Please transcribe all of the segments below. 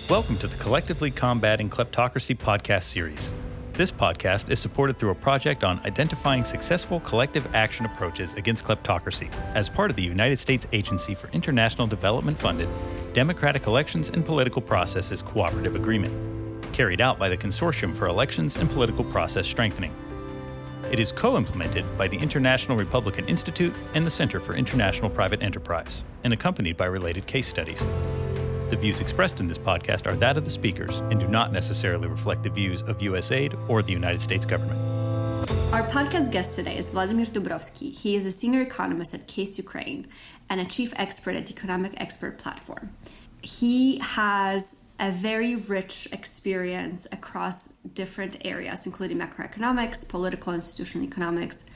Welcome to the Collectively Combating Kleptocracy podcast series. This podcast is supported through a project on identifying successful collective action approaches against kleptocracy as part of the United States Agency for International Development-funded Democratic Elections and Political Processes Cooperative Agreement, carried out by the Consortium for Elections and Political Process Strengthening. It is co-implemented by the International Republican Institute and the Center for International Private Enterprise, and accompanied by related case studies. The views expressed in this podcast are that of the speakers and do not necessarily reflect the views of USAID or the United States government. Our podcast guest today is Vladimir Dubrovsky. He is a senior economist at CIPE Ukraine and a chief expert at Economic Expert Platform. He has a very rich experience across different areas, including macroeconomics, political institutional economics,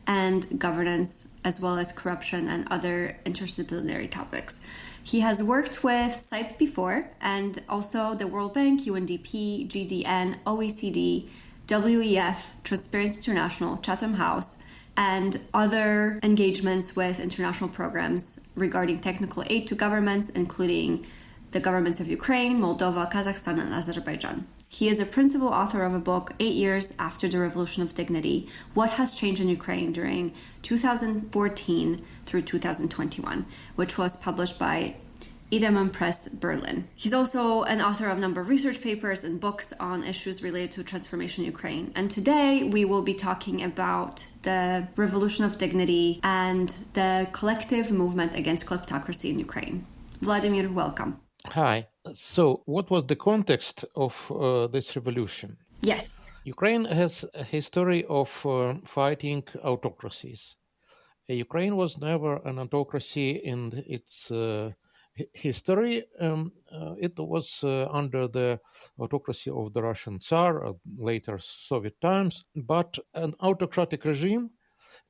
and governance, as well as corruption and other interdisciplinary topics. He has worked with CIPE before, and also the World Bank, UNDP, GDN, OECD, WEF, Transparency International, Chatham House, and other engagements with international programs regarding technical aid to governments, including the governments of Ukraine, Moldova, Kazakhstan, and Azerbaijan. He is a principal author of a book, 8 Years After the Revolution of Dignity, What Has Changed in Ukraine During 2014 through 2021, which was published by Edelman Press, Berlin. He's also an author of a number of research papers and books on issues related to transformation in Ukraine. And today we will be talking about the Revolution of Dignity and the collective movement against kleptocracy in Ukraine. Vladimir, welcome. Hi. So, what was the context of this revolution? Yes. Ukraine has a history of fighting autocracies. Ukraine was never an autocracy in its history. It was under the autocracy of the Russian Tsar, later Soviet times. But an autocratic regime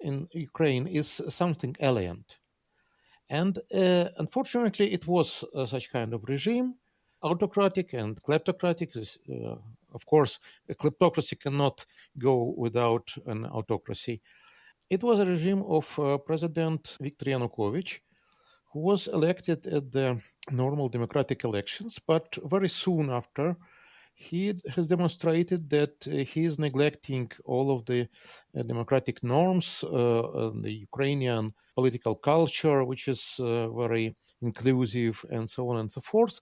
in Ukraine is something alien. And unfortunately, it was such kind of regime. Autocratic and kleptocratic is, of course, a kleptocracy cannot go without an autocracy. It was a regime of President Viktor Yanukovych, who was elected at the normal democratic elections, but very soon after, he has demonstrated that he is neglecting all of the democratic norms, the Ukrainian political culture, which is very inclusive, and so on and so forth.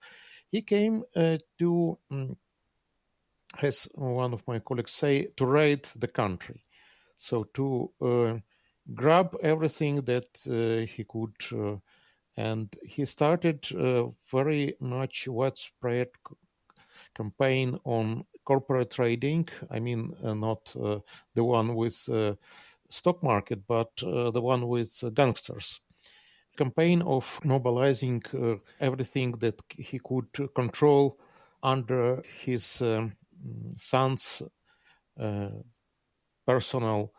He came to, as one of my colleagues say, to raid the country. So to grab everything that he could, and he started very much widespread campaign on corporate trading. I mean, not the one with stock market, but the one with gangsters. Campaign of mobilizing everything that he could control under his son's personal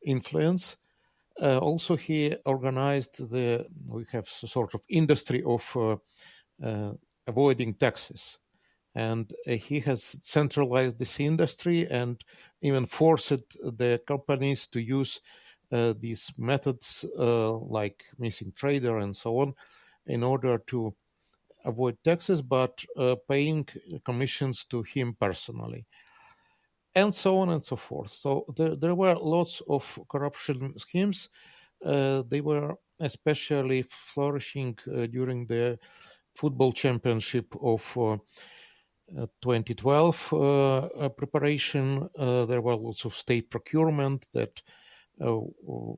influence. Also, he organized we have sort of industry of avoiding taxes. And he has centralized this industry and even forced the companies to use these methods like missing trader and so on in order to avoid taxes, but paying commissions to him personally, and so on and so forth. So there were lots of corruption schemes. They were especially flourishing during the football championship of 2012 preparation. There were lots of state procurement that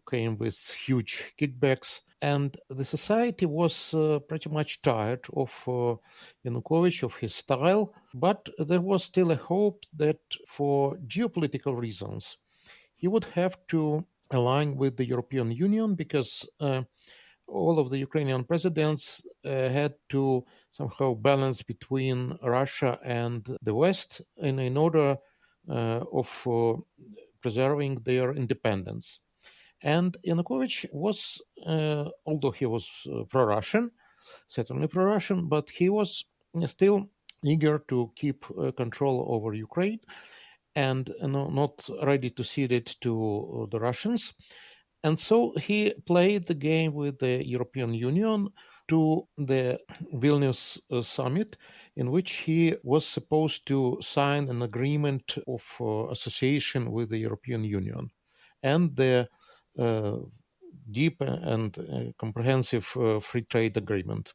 came with huge kickbacks, and the society was pretty much tired of Yanukovych, of his style, but there was still a hope that for geopolitical reasons he would have to align with the European Union, because all of the Ukrainian presidents had to somehow balance between Russia and the West in order of preserving their independence. And Yanukovych was, although he was pro-Russian, certainly pro-Russian, but he was still eager to keep control over Ukraine and not ready to cede it to the Russians. And so he played the game with the European Union to the Vilnius summit, in which he was supposed to sign an agreement of association with the European Union and the deep and comprehensive free trade agreement.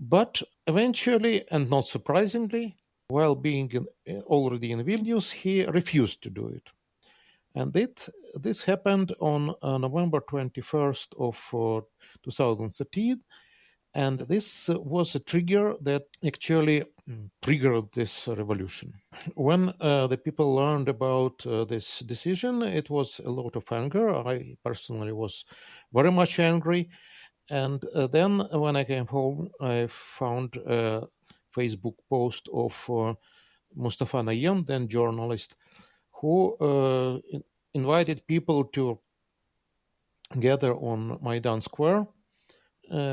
But eventually, and not surprisingly, while being already in Vilnius, he refused to do it. And this happened on November 21st of 2013. And this was a trigger that actually triggered this revolution. When the people learned about this decision, it was a lot of anger. I personally was very much angry. And then when I came home, I found a Facebook post of Mustafa Nayyem, then journalist, who invited people to gather on Maidan Square.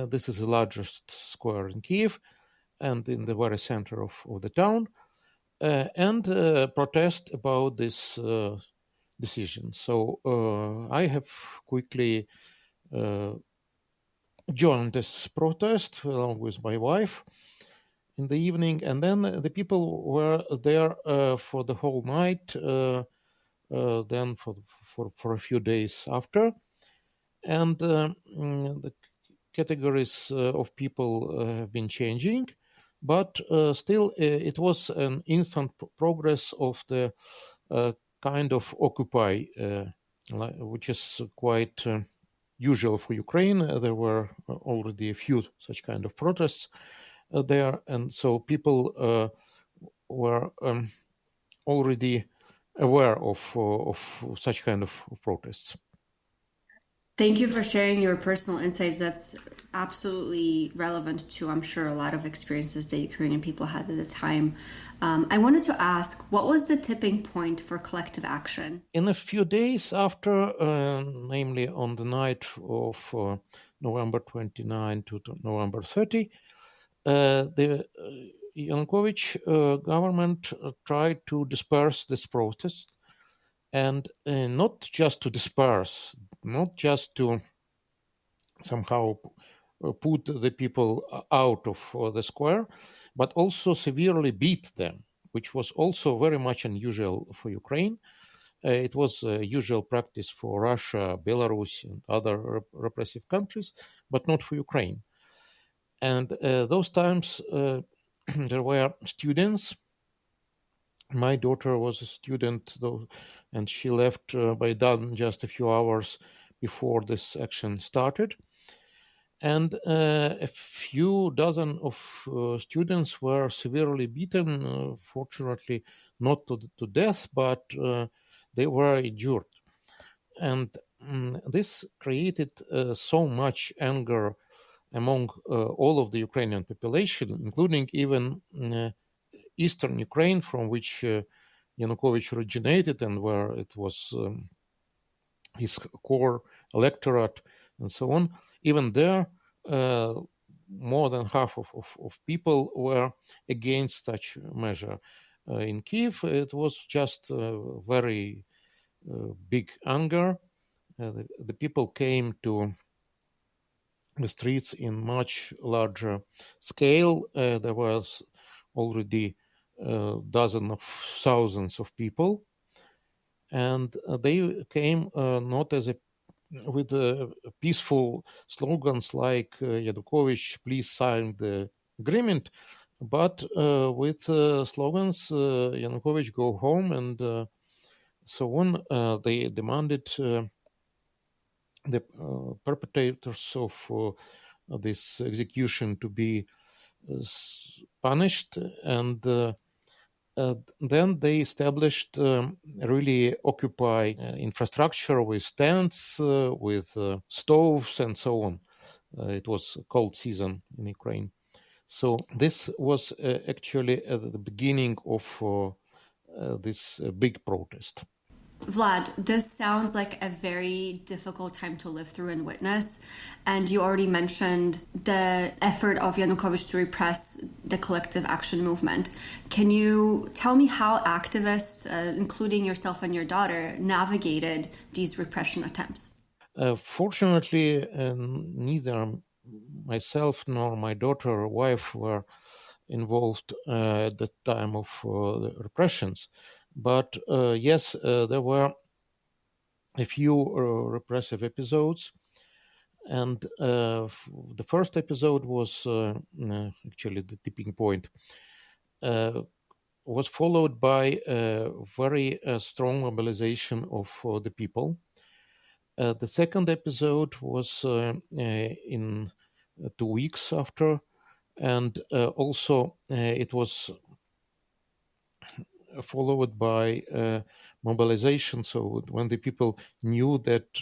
This is the largest square in Kyiv and in the very center of the town, and protest about this decision. So I have quickly joined this protest along with my wife in the evening, and then the people were there for the whole night, then for a few days after, and the categories of people have been changing, but still it was an instant progress of the kind of Occupy, which is quite usual for Ukraine. There were already a few such kind of protests there, and so people were already aware of such kind of protests. Thank you for sharing your personal insights. That's absolutely relevant to, I'm sure, a lot of experiences that Ukrainian people had at the time. I wanted to ask, what was the tipping point for collective action? In a few days after, namely on the night of November 29 to November 30, the Yanukovych government tried to disperse this protest, and not just to disperse, not just to somehow put the people out of the square, but also severely beat them, which was also very much unusual for Ukraine. It was a usual practice for Russia, Belarus, and other repressive countries, but not for Ukraine. And those times there were students. My daughter was a student, though, and she left Maidan just a few hours before this action started. And a few dozen of students were severely beaten, fortunately not to death, but they were injured. And this created so much anger among all of the Ukrainian population, including even Eastern Ukraine, from which Yanukovych originated and where it was his core electorate and so on. Even there, more than half of people were against such measure. In Kyiv, it was just very big anger. The people came to the streets in much larger scale. There was already dozens of thousands of people, and they came not as with peaceful slogans like Yanukovych, please sign the agreement, but with slogans Yanukovych, go home, and so on. They demanded the perpetrators of this execution to be punished, and then they established really Occupy infrastructure with tents, with stoves, and so on. It was cold season in Ukraine. So this was actually at the beginning of this big protest. Vlad, this sounds like a very difficult time to live through and witness. And you already mentioned the effort of Yanukovych to repress the collective action movement. Can you tell me how activists, including yourself and your daughter, navigated these repression attempts? Fortunately, neither myself nor my daughter or wife were involved at the time of the repressions. But yes, there were a few repressive episodes. And the first episode was actually the tipping point, was followed by a very strong mobilization of the people. The second episode was in 2 weeks after, and also it was followed by mobilization. So when the people knew that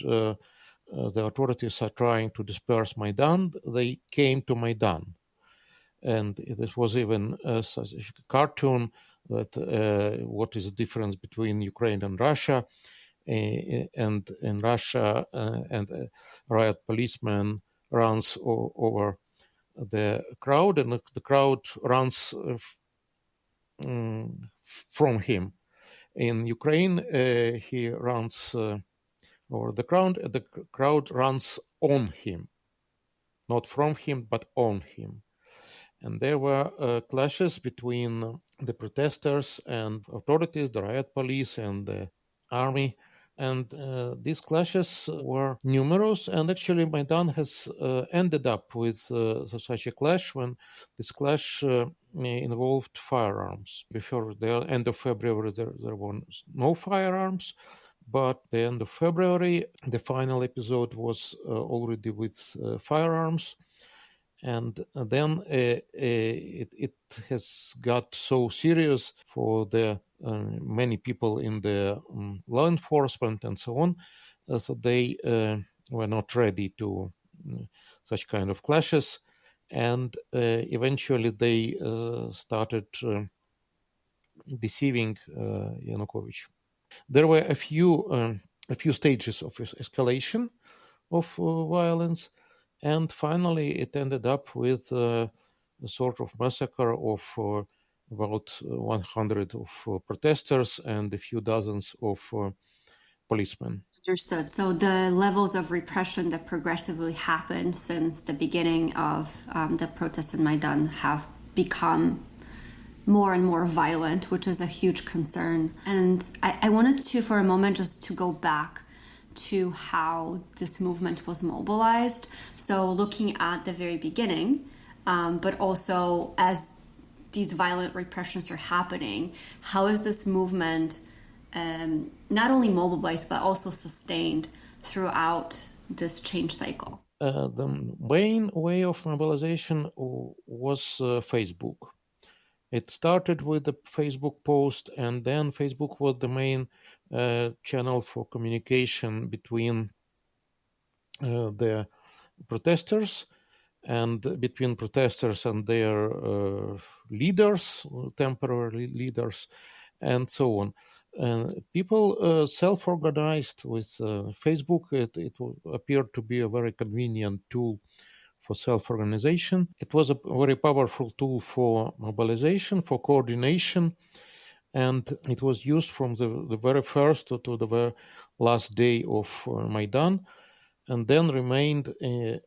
the authorities are trying to disperse Maidan, they came to Maidan. And this was even such a cartoon that what is the difference between Ukraine and Russia. And in Russia, and a riot policeman runs over the crowd, and the crowd runs from him. In Ukraine, he runs over the crowd runs on him, not from him, but on him. And there were clashes between the protesters and authorities, the riot police and the army. And these clashes were numerous, and actually Maidan has ended up with such a clash when this clash involved firearms. Before the end of February, there were no firearms, but the end of February, the final episode was already with firearms. And then it has got so serious for the many people in the law enforcement and so on, so they were not ready to such kind of clashes, and eventually they started deceiving Yanukovych. There were a few stages of escalation of violence, and finally it ended up with a sort of massacre of about 100 of protesters and a few dozens of policemen. Understood. So the levels of repression that progressively happened since the beginning of the protests in Maidan have become more and more violent, which is a huge concern. And I wanted to, for a moment, just to go back to how this movement was mobilized. So looking at the very beginning, but also as these violent repressions are happening, how is this movement not only mobilized, but also sustained throughout this change cycle? The main way of mobilization was Facebook. It started with the Facebook post, and then Facebook was the main channel for communication between the protesters and between protesters and their leaders, temporary leaders, and so on. People self-organized with Facebook. It appeared to be a very convenient tool for self-organization. It was a very powerful tool for mobilization, for coordination, and it was used from the very first to the very last day of Maidan, and then remained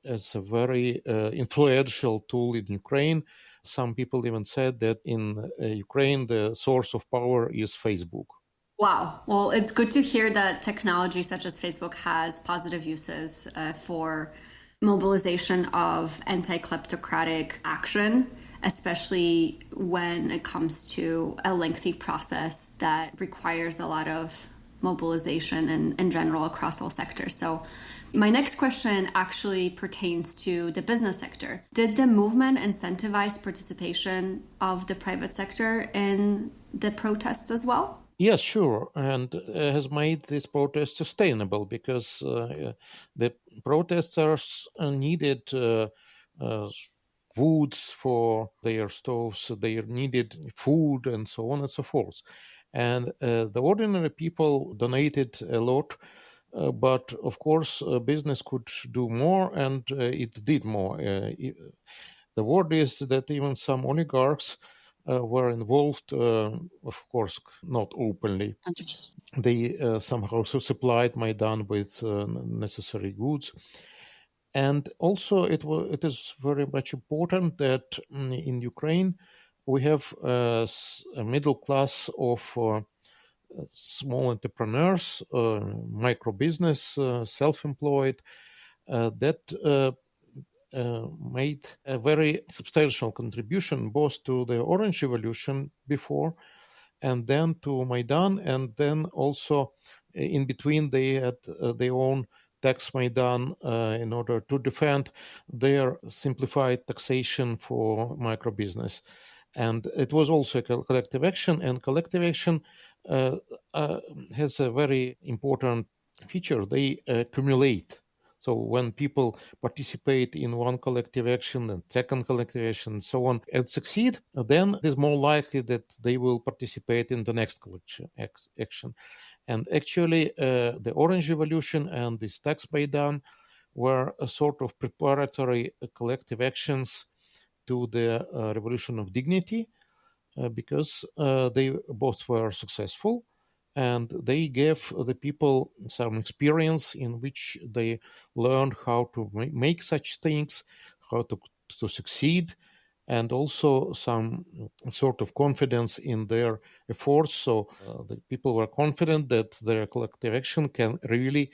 as a very influential tool in Ukraine. Some people even said that in Ukraine, the source of power is Facebook. Wow. Well, it's good to hear that technology such as Facebook has positive uses for mobilization of anti-kleptocratic action, especially when it comes to a lengthy process that requires a lot of mobilization and in general across all sectors. So my next question actually pertains to the business sector. Did the movement incentivize participation of the private sector in the protests as well? Yes, sure, and has made this protest sustainable because the protesters needed woods for their stoves, they needed food, and so on and so forth. And the ordinary people donated a lot, but of course, business could do more, and it did more. The word is that even some oligarchs were involved, of course, not openly. They somehow supplied Maidan with necessary goods. And also, it is very much important that in Ukraine we have a middle class of small entrepreneurs, micro business, self-employed, that made a very substantial contribution both to the Orange Revolution before and then to Maidan, and then also in between they had their own tax Maidan in order to defend their simplified taxation for micro business. And it was also a collective action, and collective action uh, has a very important feature. They accumulate. So when people participate in one collective action and second collective action and so on and succeed, then it is more likely that they will participate in the next collection action. And actually, the Orange Revolution and this tax Maidan were a sort of preparatory collective actions to the Revolution of Dignity, because they both were successful and they gave the people some experience in which they learned how to make such things, how to succeed, and also some sort of confidence in their efforts. So the people were confident that their collective action can really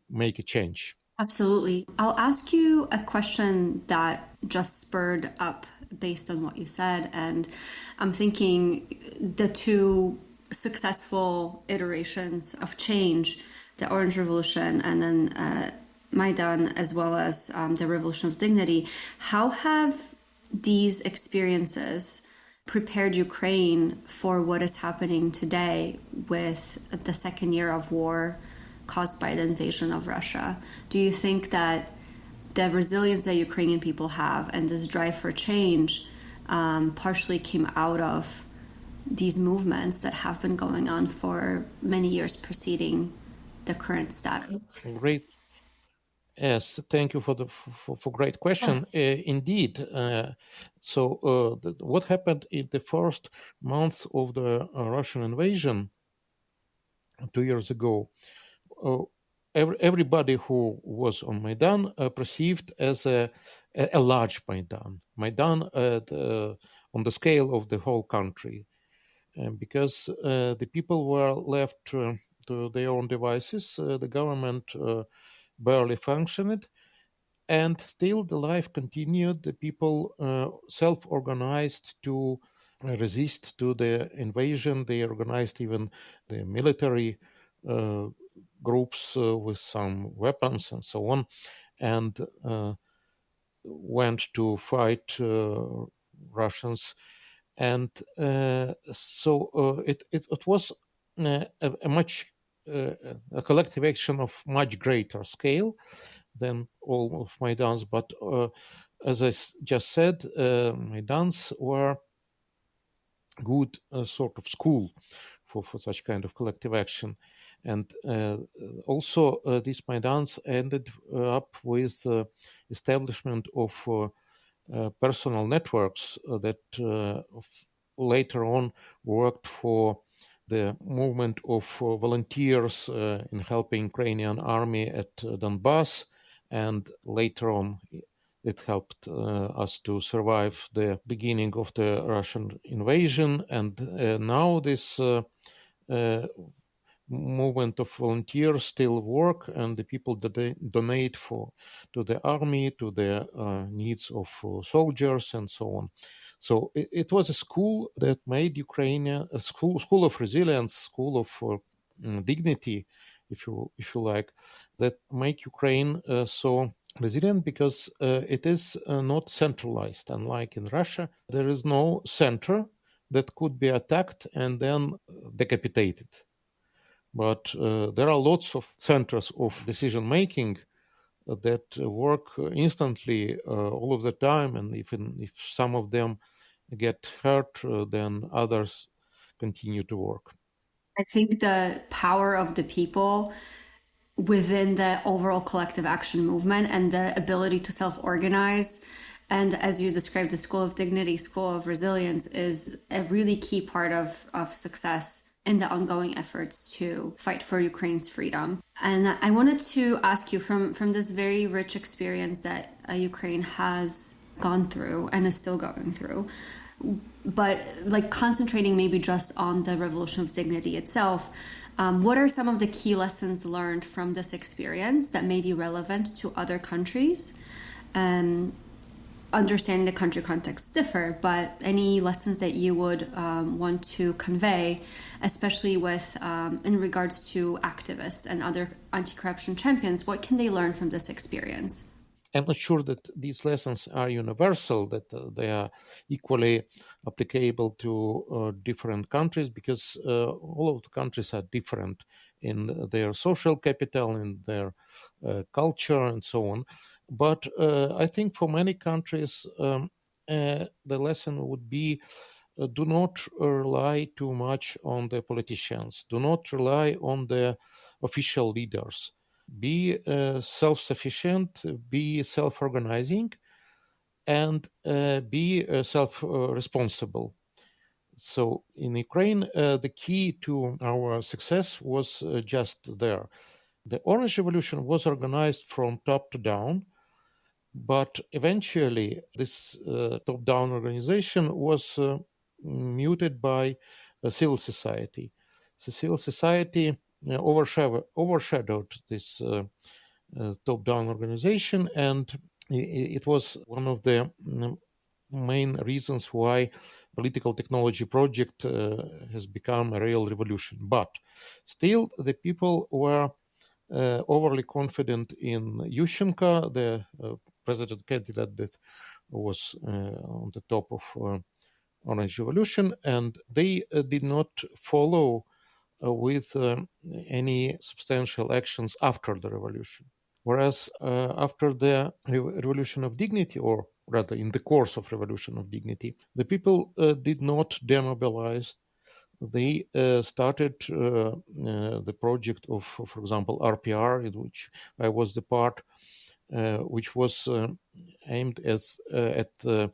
make a change. Absolutely. I'll ask you a question that just spurred up based on what you said. And I'm thinking the two successful iterations of change, the Orange Revolution and then Maidan, as well as the Revolution of Dignity, how have these experiences prepared Ukraine for what is happening today with the second year of war caused by the invasion of Russia? Do you think that the resilience that Ukrainian people have and this drive for change partially came out of these movements that have been going on for many years preceding the current status? Great. Yes, thank you for great question. Yes. Indeed, what happened in the first month of the Russian invasion 2 years ago? Uh, Everybody who was on Maidan perceived as a large Maidan on the scale of the whole country, because the people were left to their own devices. The government barely functioned, and still the life continued. The people self-organized to resist to the invasion. They organized even the military uh, groups with some weapons and so on, and went to fight Russians. And it was a much a collective action of much greater scale than all of Maidans. But as I just said, Maidans were good sort of school for such kind of collective action. And also these Maidans ended up with establishment of personal networks that later on worked for the movement of volunteers in helping Ukrainian army at Donbass, and later on it helped us to survive the beginning of the Russian invasion. And now this movement of volunteers still work, and the people donate to the army, to the needs of soldiers, and so on. So it was a school that made Ukraine a school of resilience, school of dignity, if you like, that make Ukraine so resilient, because it is not centralized. Unlike in Russia, there is no center that could be attacked and then decapitated. But there are lots of centers of decision making that work instantly all of the time, and even if some of them get hurt, then others continue to work. I think the power of the people within the overall collective action movement and the ability to self-organize, and as you described, the school of dignity, school of resilience, is a really key part of success in the ongoing efforts to fight for Ukraine's freedom. And I wanted to ask you from this very rich experience that Ukraine has gone through and is still going through, but like concentrating maybe just on the Revolution of Dignity itself, what are some of the key lessons learned from this experience that may be relevant to other countries? Understanding the country contexts differ, but any lessons that you would want to convey, especially with in regards to activists and other anti-corruption champions, what can they learn from this experience? I'm not sure that these lessons are universal, that they are equally applicable to different countries, because all of the countries are different in their social capital, in their culture, and so on. But I think for many countries, the lesson would be do not rely too much on the politicians, do not rely on the official leaders. Be self-sufficient, be self-organizing, and be self-responsible. So in Ukraine, the key to our success was just there. The Orange Revolution was organized from top to down, but eventually this top-down organization was muted by civil society. So civil society overshadowed this top-down organization, and it was one of the main reasons why political technology project has become a real revolution. But still, the people were overly confident in Yushchenko, the president candidate that was on the top of Orange Revolution, and they did not follow with any substantial actions after the revolution. Whereas after the Revolution of Dignity, or rather in the course of Revolution of Dignity, the people did not demobilize. They started the project of, for example, RPR, in which I was the part, which was aimed at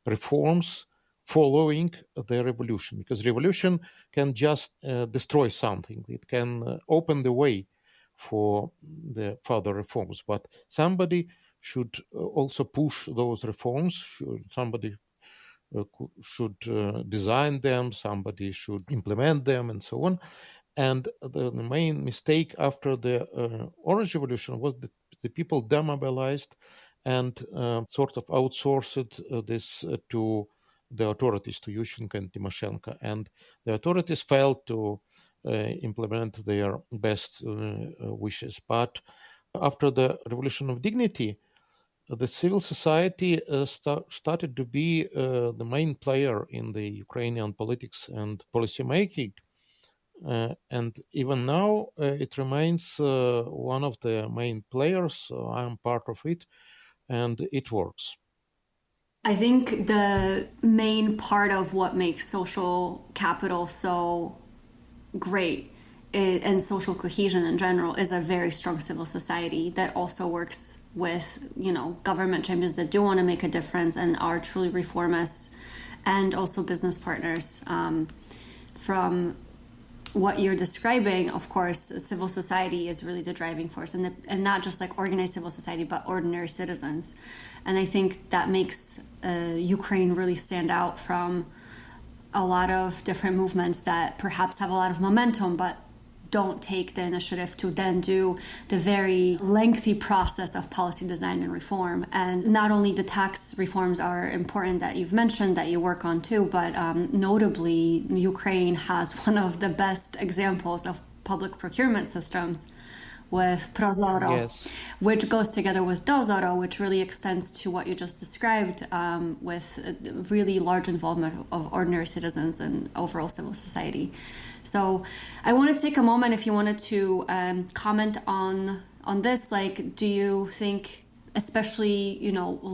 reforms following the revolution, because revolution can just destroy something. It can open the way for the further reforms, but somebody should also push those reforms. Somebody should design them, somebody should implement them, and so on. And the main mistake after the Orange Revolution was that the people demobilized and sort of outsourced this to the authorities, to Yushchenko and Tymoshenko. And the authorities failed to implement their best wishes. But after the Revolution of Dignity, the civil society started to be the main player in the Ukrainian politics and policy making. And even now, it remains one of the main players. So I'm part of it, and it works. I think the main part of what makes social capital so great and social cohesion in general is a very strong civil society that also works with, government champions that do want to make a difference and are truly reformists, and also business partners. From what you're describing, of course, civil society is really the driving force, and not just like organized civil society, but ordinary citizens. And I think that makes Ukraine really stand out from a lot of different movements that perhaps have a lot of momentum, but don't take the initiative to then do the very lengthy process of policy design and reform. And not only the tax reforms are important that you've mentioned, that you work on too, but notably, Ukraine has one of the best examples of public procurement systems with Prozoro, Yes. which goes together with Dozoro, which really extends to what you just described, with really large involvement of ordinary citizens and overall civil society. So I want to take a moment if you wanted to comment on this. Like, do you think, especially,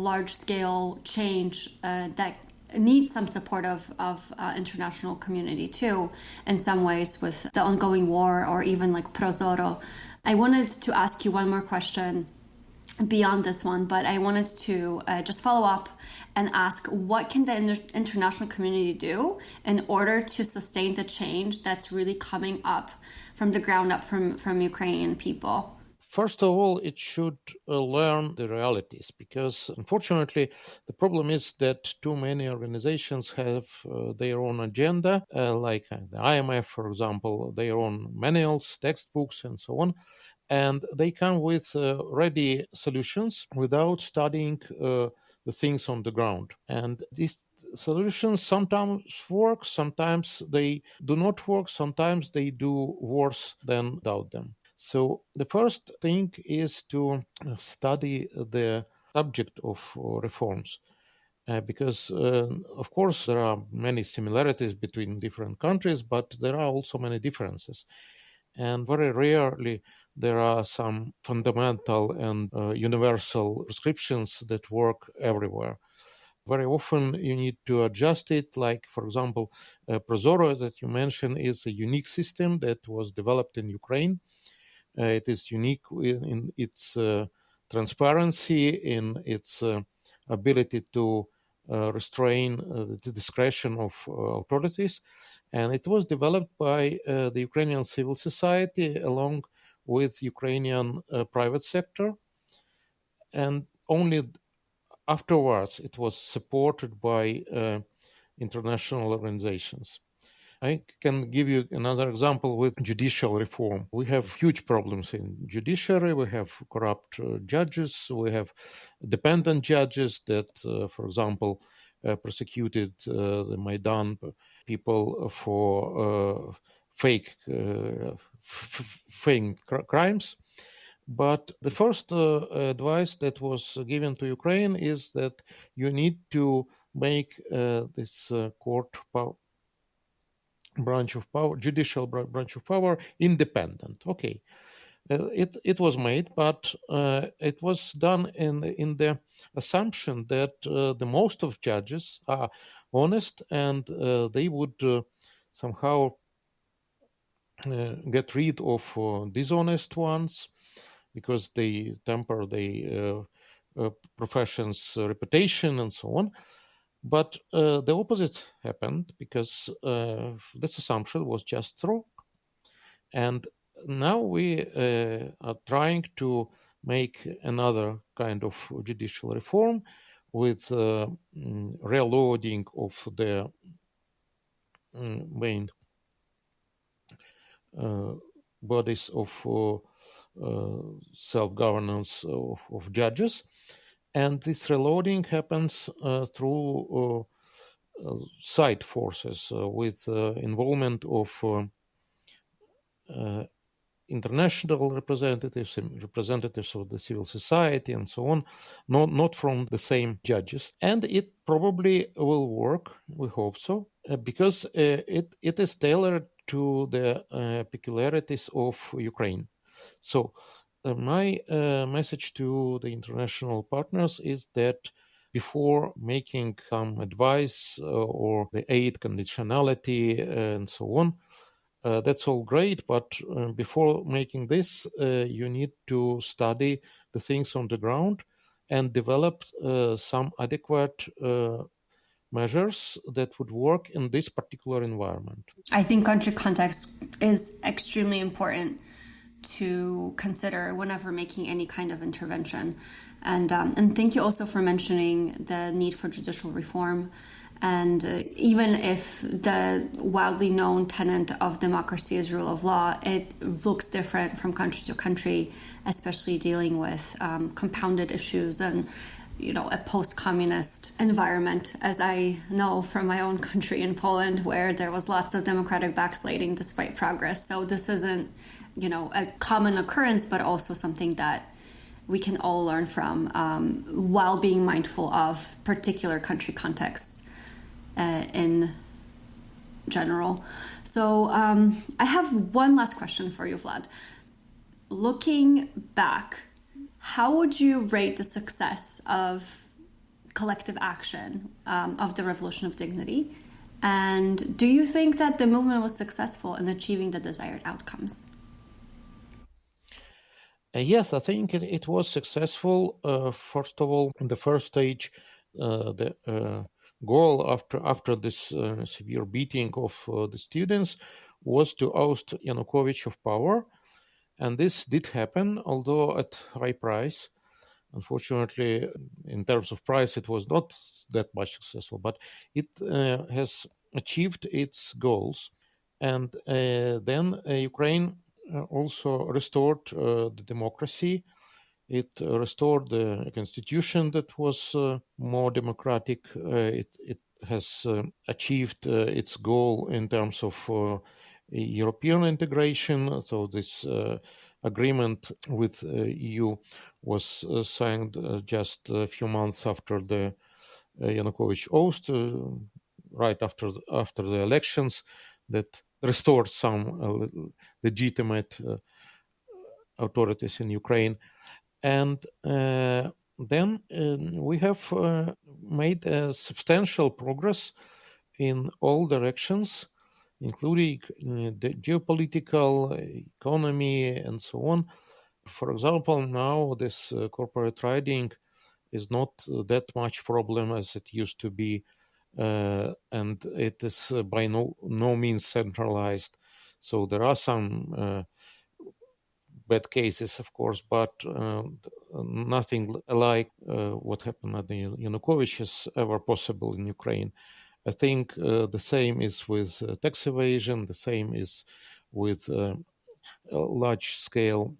large-scale change that needs some support of international community too, in some ways, with the ongoing war or even like Prozoro? I wanted to ask you one more question beyond this one, but I wanted to just follow up and ask, what can the international community do in order to sustain the change that's really coming up from the ground up from Ukrainian people? First of all, it should learn the realities, because unfortunately, the problem is that too many organizations have their own agenda, like the IMF, for example, their own manuals, textbooks, and so on. And they come with ready solutions without studying the things on the ground. And these solutions sometimes work, sometimes they do not work, sometimes they do worse than without them. So the first thing is to study the subject of reforms. Because, of course, there are many similarities between different countries, but there are also many differences. And very rarely there are some fundamental and universal prescriptions that work everywhere. Very often you need to adjust it. Like, for example, Prozoro that you mentioned is a unique system that was developed in Ukraine. It is unique in its transparency, in its ability to restrain the discretion of authorities. And it was developed by the Ukrainian civil society along with Ukrainian private sector. And only afterwards it was supported by international organizations. I can give you another example with judicial reform. We have huge problems in judiciary. We have corrupt judges. We have dependent judges that, for example, prosecuted the Maidan people for fake crimes. But the first advice that was given to Ukraine is that you need to make this court branch of power, judicial branch of power, independent. Okay, it was made, but it was done in the assumption that the most of judges are honest and they would somehow get rid of dishonest ones because they temper the profession's reputation and so on. But the opposite happened because this assumption was just wrong. And now we are trying to make another kind of judicial reform with reloading of the main bodies of self-governance of judges. And this reloading happens through side forces with involvement of international representatives and representatives of the civil society and so on, not from the same judges. And it probably will work, we hope so, because it is tailored to the peculiarities of Ukraine. So my message to the international partners is that before making some advice or the aid conditionality and so on, that's all great, but before making this, you need to study the things on the ground and develop some adequate measures that would work in this particular environment. I think country context is extremely important to consider whenever making any kind of intervention. And thank you also for mentioning the need for judicial reform. And even if the widely known tenet of democracy is rule of law, it looks different from country to country, especially dealing with compounded issues and a post-communist environment, as I know from my own country in Poland, where there was lots of democratic backsliding despite progress. So this isn't, a common occurrence, but also something that we can all learn from while being mindful of particular country contexts in general. So I have one last question for you, Vlad. Looking back, how would you rate the success of collective action of the Revolution of Dignity? And do you think that the movement was successful in achieving the desired outcomes? Yes, I think it was successful. First of all, in the first stage, the goal after this severe beating of the students was to oust Yanukovych of power, and this did happen, although at high price. Unfortunately, in terms of price, it was not that much successful, but it has achieved its goals. And then Ukraine also restored the democracy. It restored the constitution that was more democratic. It has achieved its goal in terms of European integration. So this agreement with EU was signed just a few months after the Yanukovych oust, right after the elections, that restored some legitimate authorities in Ukraine. And then we have made substantial progress in all directions, including the geopolitical, economy, and so on. For example, now this corporate trading is not that much problem as it used to be, and it is by no means centralized. So there are some bad cases, of course, but nothing like what happened at the Yanukovych is ever possible in Ukraine. I think the same is with tax evasion, the same is with large-scale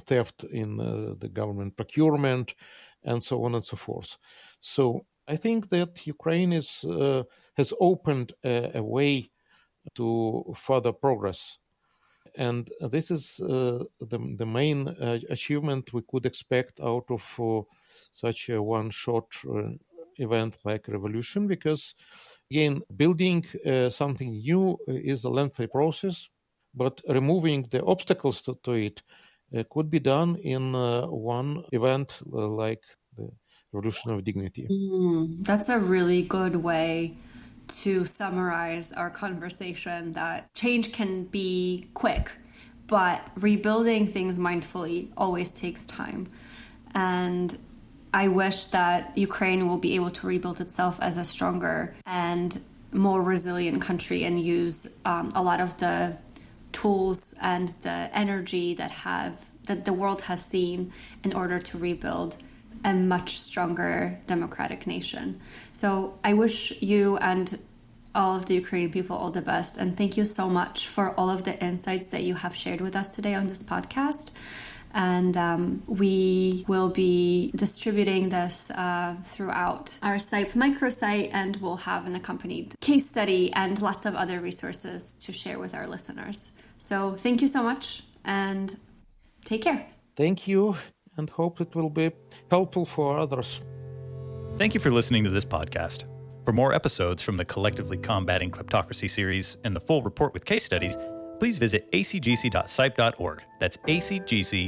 theft in the government procurement, and so on and so forth. So I think that Ukraine has opened a way to further progress. And this is the main achievement we could expect out of such a one-shot event like revolution, because again, building something new is a lengthy process, but removing the obstacles to it could be done in one event like the Revolution of Dignity. That's a really good way to summarize our conversation, that change can be quick, but rebuilding things mindfully always takes time. And I wish that Ukraine will be able to rebuild itself as a stronger and more resilient country and use a lot of the tools and the energy that the world has seen in order to rebuild a much stronger democratic nation. So I wish you and all of the Ukrainian people all the best. And thank you so much for all of the insights that you have shared with us today on this podcast. And we will be distributing this throughout our CIPE microsite, and we'll have an accompanied case study and lots of other resources to share with our listeners. So thank you so much, and take care. Thank you, and hope it will be helpful for others. Thank you for listening to this podcast. For more episodes from the Collectively Combating Kleptocracy series and the full report with case studies, please visit acgc.cipe.org. That's acgc.cipe.org.